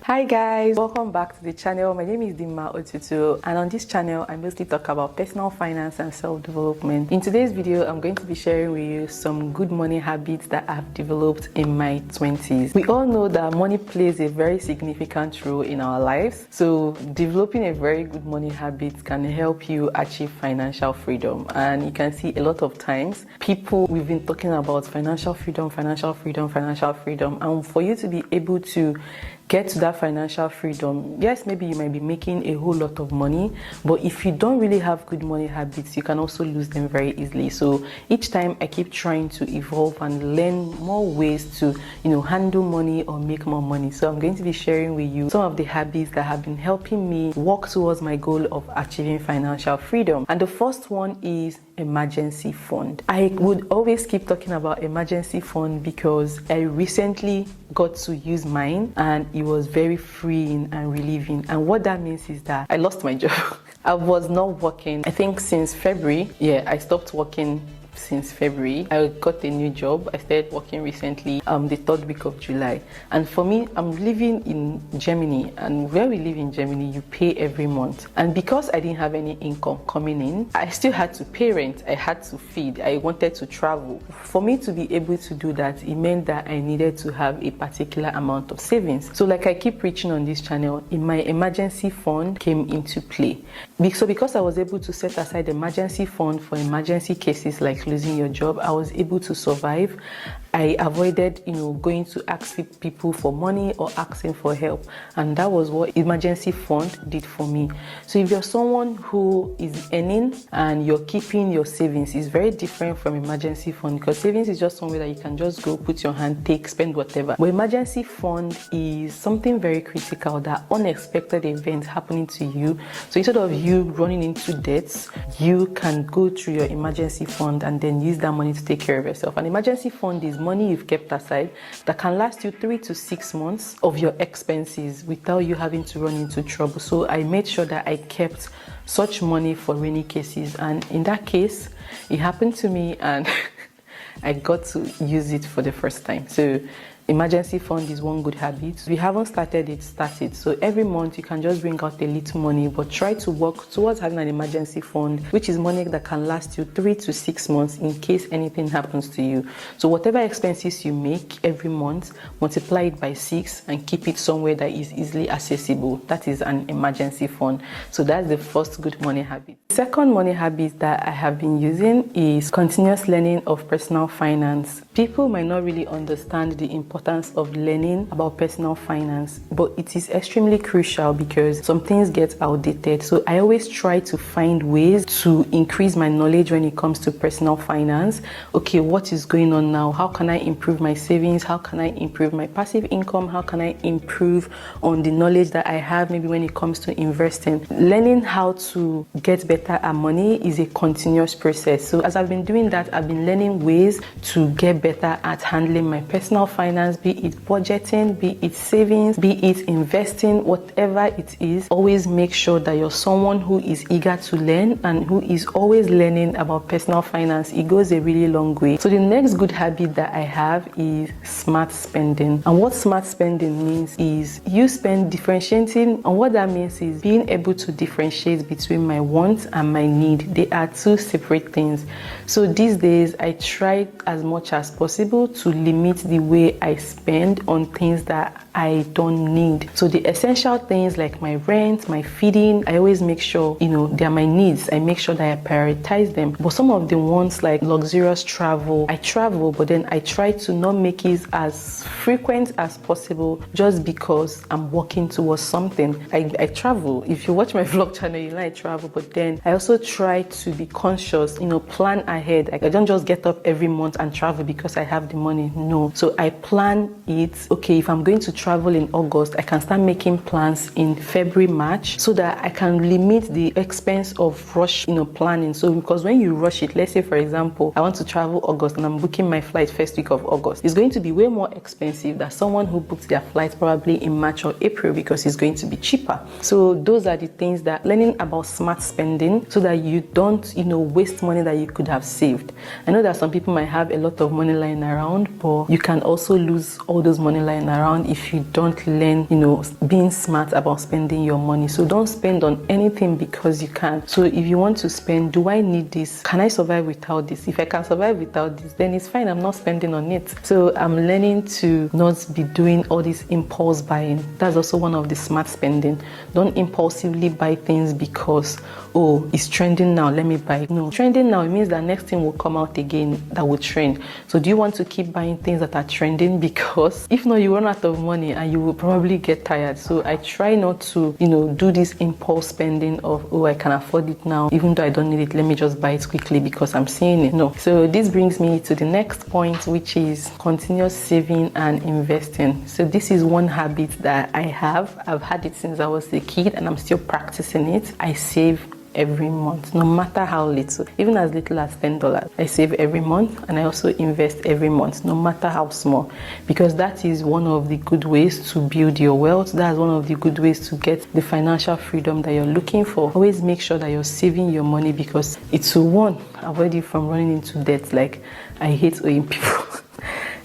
Hi guys, welcome back to the channel. My name is Dimma Otutu, and on this channel I mostly talk about personal finance and self-development. In today's video, I'm going to be sharing with you some good money habits that I've developed in my 20s. We all know that money plays a very significant role in our lives, so developing a very good money habit can help you achieve financial freedom. And you can see a lot of times we've been talking about financial freedom, and for you to be able to get to that financial freedom, yes, maybe you might be making a whole lot of money, but if you don't really have good money habits, you can also lose them very easily. So each time I keep trying to evolve and learn more ways to handle money or make more money. So I'm going to be sharing with you some of the habits that have been helping me walk towards my goal of achieving financial freedom. And the first one is emergency fund. I would always keep talking about emergency fund because I recently got to use mine and it was very freeing and relieving. And what that means is that I lost my job. I was not working, I think since February. I stopped working since February. I got a new job. I started working recently, the third week of July. And for me, I'm living in Germany, and where we live in Germany, you pay every month. And because I didn't have any income coming in, I still had to pay rent. I had to feed. I wanted to travel. For me to be able to do that, it meant that I needed to have a particular amount of savings. So like I keep preaching on this channel, my emergency fund came into play. So because I was able to set aside emergency fund for emergency cases like losing your job, I was able to survive. I avoided, going to ask people for money or asking for help. And that was what emergency fund did for me. So if you're someone who is earning and you're keeping your savings, it's very different from emergency fund, because savings is just somewhere that you can just go, put your hand, take, spend whatever. But emergency fund is something very critical, that unexpected event happening to you. So instead of you running into debts, you can go through your emergency fund and then use that money to take care of yourself. An emergency fund is money you've kept aside that can last you 3 to 6 months of your expenses without you having to run into trouble. So I made sure that I kept such money for rainy cases, and in that case it happened to me and I got to use it for the first time. So emergency fund is one good habit. If you haven't started it, start it. So every month you can just bring out a little money, but try to work towards having an emergency fund, which is money that can last you 3 to 6 months in case anything happens to you. So whatever expenses you make every month, multiply it by 6 and keep it somewhere that is easily accessible. That is an emergency fund. So that's the first good money habit. The second money habit that I have been using is continuous learning of personal finance. People might not really understand the importance of learning about personal finance, but it is extremely crucial because some things get outdated. So I always try to find ways to increase my knowledge when it comes to personal finance. Okay, what is going on now? How can I improve my savings? How can I improve my passive income? How can I improve on the knowledge that I have maybe when it comes to investing? Learning how to get better at money is a continuous process. So as I've been doing that, I've been learning ways to get better at handling my personal finance, be it budgeting, be it savings, be it investing, whatever it is. Always make sure that you're someone who is eager to learn and who is always learning about personal finance. It goes a really long way. So the next good habit that I have is smart spending. And what smart spending means is you spend differentiating, and what that means is being able to differentiate between my wants and my need. They are two separate things. So these days I try as much as possible to limit the way I spend on things that I don't need. So the essential things like my rent, my feeding, I always make sure, they are my needs. I make sure that I prioritize them. But some of the ones like luxurious travel, I travel, but then I try to not make it as frequent as possible just because I'm working towards something. I travel. If you watch my vlog channel, you know I travel, but then I also try to be conscious, plan ahead. I don't just get up every month and travel because I have the money. No. So I plan it. Okay, if I'm going to travel in August, I can start making plans in February, March, so that I can limit the expense of rush, planning. So because when you rush it, let's say for example, I want to travel August and I'm booking my flight first week of August, it's going to be way more expensive than someone who booked their flight probably in March or April because it's going to be cheaper. So those are the things that learning about smart spending so that you don't, waste money that you could have saved. I know that some people might have a lot of money money lying around, but you can also lose all those money lying around if you don't learn, being smart about spending your money. So don't spend on anything because you can. So if you want to spend, do I need this? Can I survive without this? If I can survive without this, then it's fine. I'm not spending on it. So I'm learning to not be doing all this impulse buying. That's also one of the smart spending. Don't impulsively buy things because, oh, it's trending now, let me buy it. No, trending now, it means that next thing will come out again that will trend. So do you want to keep buying things that are trending? Because if not, you run out of money and you will probably get tired. So I try not to, do this impulse spending of, oh, I can afford it now, even though I don't need it, let me just buy it quickly because I'm seeing it. No. So this brings me to the next point, which is continuous saving and investing. So this is one habit that I have. I've had it since I was a kid and I'm still practicing it. I save every month, no matter how little, even as little as $10. I save every month, and I also invest every month, no matter how small, because that is one of the good ways to build your wealth. That's one of the good ways to get the financial freedom that you're looking for. Always make sure that you're saving your money because it will, avoid you from running into debt. Like, I hate owing people.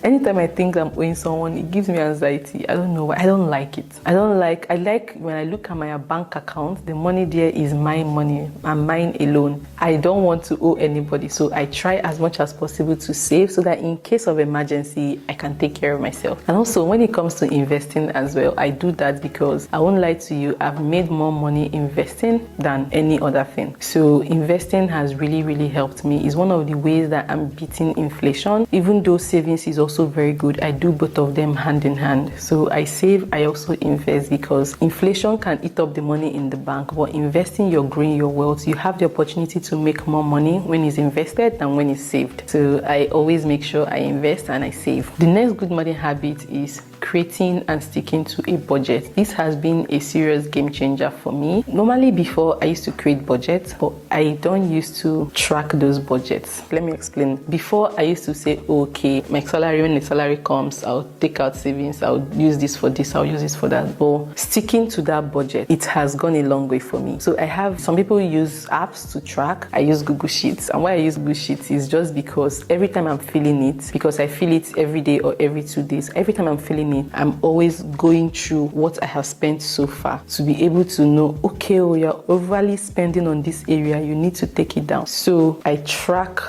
Anytime I think I'm owing someone, it gives me anxiety. I don't know why. I don't like it. I like when I look at my bank account, the money there is my money and mine alone. I don't want to owe anybody. So I try as much as possible to save so that in case of emergency, I can take care of myself. And also when it comes to investing as well, I do that because I won't lie to you, I've made more money investing than any other thing. So investing has really, really helped me. It's one of the ways that I'm beating inflation. Even though savings is also very good, I do both of them hand in hand. So I save, I also invest, because inflation can eat up the money in the bank, but investing, you're growing your wealth. You have the opportunity to make more money when it's invested than when it's saved. So I always make sure I invest and I save. The next good money habit is creating and sticking to a budget. This has been a serious game changer for me. Normally before, I used to create budgets, but I don't used to track those budgets. Let me explain. Before, I used to say, okay, my salary, when the salary comes, I'll take out savings, I'll use this for this, I'll use this for that. But sticking to that budget, it has gone a long way for me. So I have, some people use apps to track. I use Google Sheets. And why I use Google Sheets is just because every time I'm feeling it, because I feel it every day or every 2 days, every time I'm feeling it, I'm always going through what I have spent so far to be able to know, okay, oh, you're overly spending on this area, you need to take it down. So I track,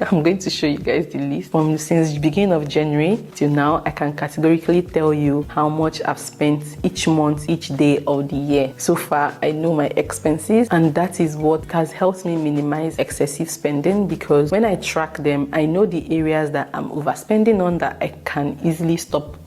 I'm going to show you guys the list. Since the beginning of January till now, I can categorically tell you how much I've spent each month, each day of the year. So far, I know my expenses, and that is what has helped me minimize excessive spending, because when I track them, I know the areas that I'm overspending on that I can easily stop,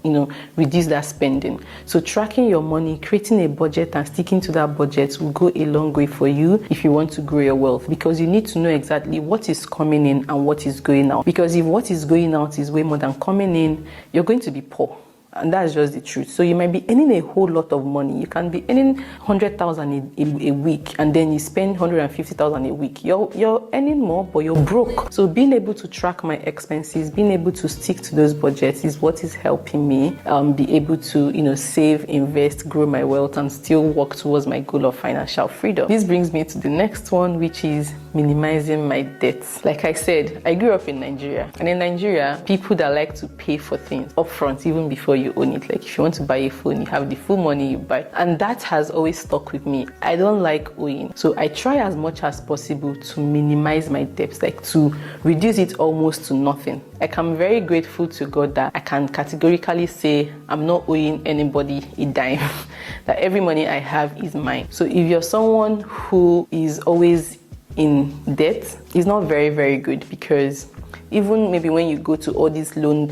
reduce that spending. So tracking your money, creating a budget and sticking to that budget will go a long way for you if you want to grow your wealth, because you need to know exactly what is coming in and what is going out. Because if what is going out is way more than coming in, you're going to be poor. And that's just the truth. So you might be earning a whole lot of money. You can be earning 100,000 a week, and then you spend 150,000 a week. You're earning more, but you're broke. So being able to track my expenses, being able to stick to those budgets is what is helping me be able to, save, invest, grow my wealth, and still work towards my goal of financial freedom. This brings me to the next one, which is minimizing my debts. Like I said, I grew up in Nigeria, and in Nigeria, people that like to pay for things upfront, even before you own it. Like if you want to buy a phone, you have the full money, you buy. And that has always stuck with me. I don't like owing. So I try as much as possible to minimize my debts, like to reduce it almost to nothing. Like I'm very grateful to God that I can categorically say I'm not owing anybody a dime, that every money I have is mine. So if you're someone who is always in debt, it's not very, very good, because even maybe when you go to all these loan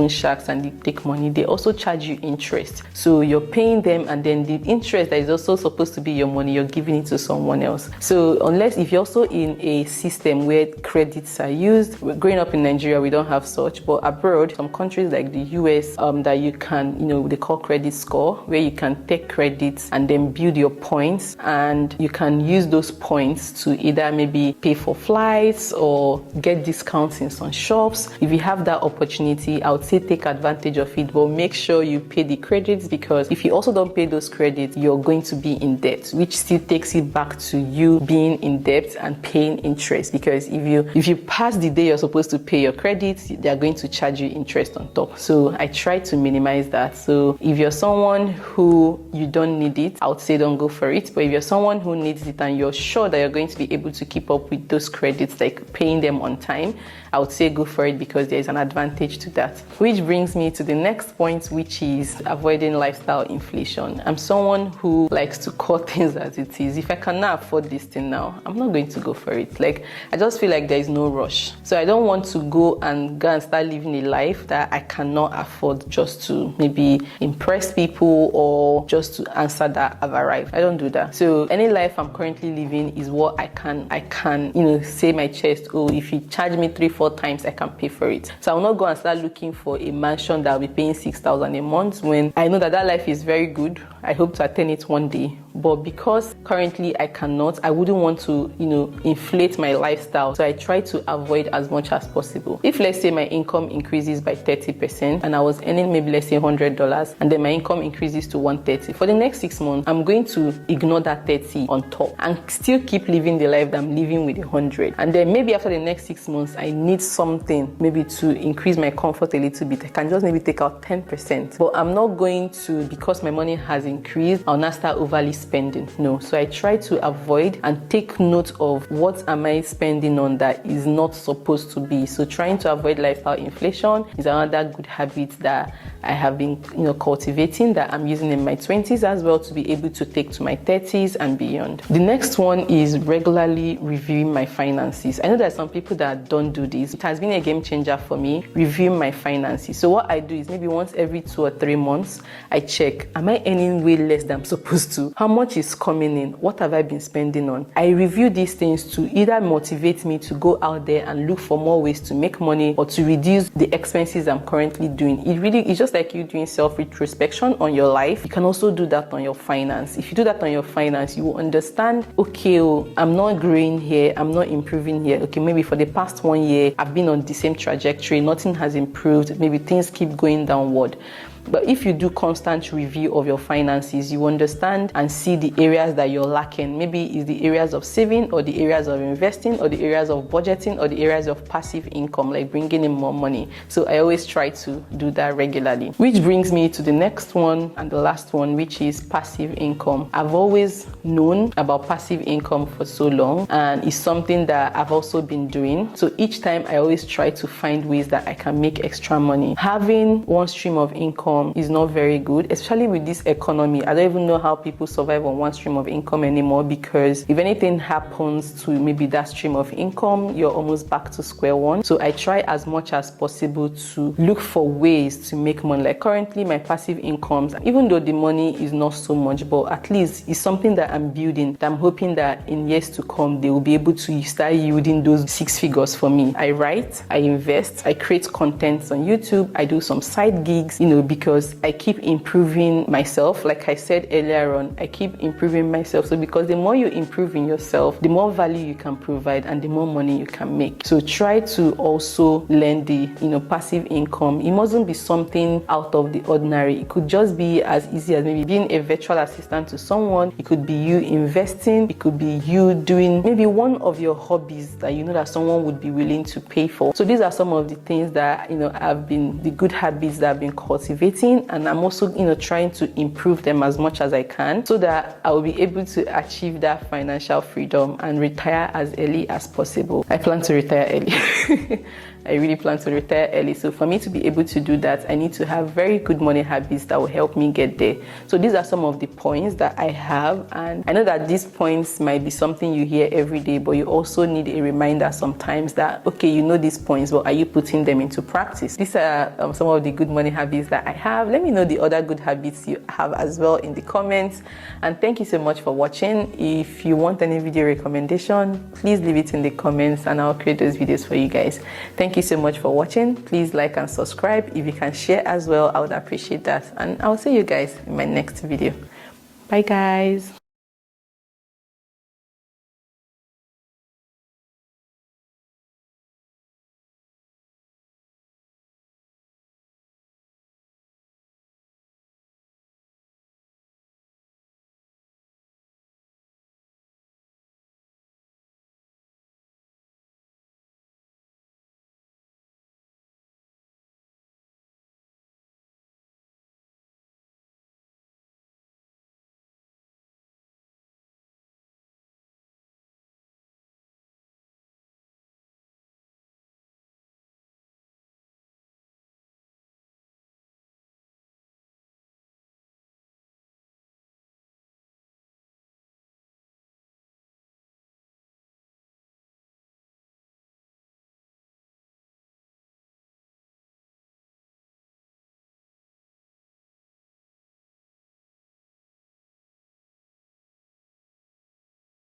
sharks, and they take money, they also charge you interest. So you're paying them, and then the interest that is also supposed to be your money, you're giving it to someone else. So unless if you're also in a system where credits are used, growing up in Nigeria, we don't have such, but abroad, some countries like the US, that you can, they call credit score, where you can take credits and then build your points, and you can use those points to either maybe pay for flights or get discounts in savings on shops. If you have that opportunity, I would say take advantage of it, but make sure you pay the credits, because if you also don't pay those credits, you're going to be in debt, which still takes it back to you being in debt and paying interest, because if you pass the day you're supposed to pay your credits, they're going to charge you interest on top. So I try to minimize that. So if you're someone who you don't need it, I would say don't go for it. But if you're someone who needs it and you're sure that you're going to be able to keep up with those credits, like paying them on time, I would say go for it, because there's an advantage to that. Which brings me to the next point, which is avoiding lifestyle inflation. I'm someone who likes to call things as it is. If I cannot afford this thing now, I'm not going to go for it. Like, I just feel like there is no rush. So I don't want to go and start living a life that I cannot afford just to maybe impress people or just to answer that I've arrived. I don't do that. So any life I'm currently living is what I can, say my chest, oh, if you charge me 3-4 times, I can pay for it. So I will not go and start looking for a mansion that will be paying 6,000 a month when I know that life is very good. I hope to attain it one day. But because currently I cannot, I wouldn't want to, inflate my lifestyle. So I try to avoid as much as possible. If let's say my income increases by 30% and I was earning maybe let's say $100 and then my income increases to 130, for the next 6 months, I'm going to ignore that 30 on top and still keep living the life that I'm living with 100. And then maybe after the next 6 months, I need something maybe to increase my comfort a little bit. I can just maybe take out 10%. But I'm not going to, because my money has increased, I'll not start overly spending. No. So I try to avoid and take note of what am I spending on that is not supposed to be. So trying to avoid lifestyle inflation is another good habit that I have been cultivating, that I'm using in my 20s as well to be able to take to my 30s and beyond. The next one is regularly reviewing my finances. I know there are some people that don't do this. It has been a game changer for me, reviewing my finances. So what I do is maybe once every 2 or 3 months, I check, am I earning way less than I'm supposed to? How much is coming in? What have I been spending on? I review these things to either motivate me to go out there and look for more ways to make money or to reduce the expenses I'm currently doing. It's just like you doing self-retrospection on your life. You can also do that on your finance. If you do that on your finance, you will understand, okay, I'm not growing here, I'm not improving here. Okay, maybe for the past 1 year, I've been on the same trajectory, nothing has improved, maybe things keep going downward. But if you do constant review of your finances, you understand and see the areas that you're lacking. Maybe it's the areas of saving or the areas of investing or the areas of budgeting or the areas of passive income, like bringing in more money. So I always try to do that regularly. Which brings me to the next one and the last one, which is passive income. I've always known about passive income for so long, and it's something that I've also been doing. So each time I always try to find ways that I can make extra money. Having one stream of income is not very good, especially with this economy. I don't even know how people survive on one stream of income anymore, because if anything happens to maybe that stream of income, you're almost back to square one. So I try as much as possible to look for ways to make money. Like currently my passive incomes, even though the money is not so much, but at least it's something that I'm building, that I'm hoping that in years to come, they will be able to start yielding those 6 figures for me. I write, I invest, I create content on YouTube, I do some side gigs, because I keep improving myself. Like I said earlier on, I keep improving myself. So because the more you improve in yourself, the more value you can provide and the more money you can make. So try to also learn the, passive income. It mustn't be something out of the ordinary. It could just be as easy as maybe being a virtual assistant to someone. It could be you investing. It could be you doing maybe one of your hobbies that that someone would be willing to pay for. So these are some of the things that, the good habits that I've been cultivating, and I'm also trying to improve them as much as I can, so that I will be able to achieve that financial freedom and retire as early as possible. I plan to retire early. I really plan to retire early. So for me to be able to do that, I need to have very good money habits that will help me get there. So these are some of the points that I have. And I know that these points might be something you hear every day, but you also need a reminder sometimes that, okay, you know these points, but are you putting them into practice? These are some of the good money habits that I have. Let me know the other good habits you have as well in the comments. And thank you so much for watching. If you want any video recommendation, please leave it in the comments and I'll create those videos for you guys. Thank you so much for watching. Please like and subscribe. If you can share as well, I would appreciate that. And I'll see you guys in my next video. Bye guys.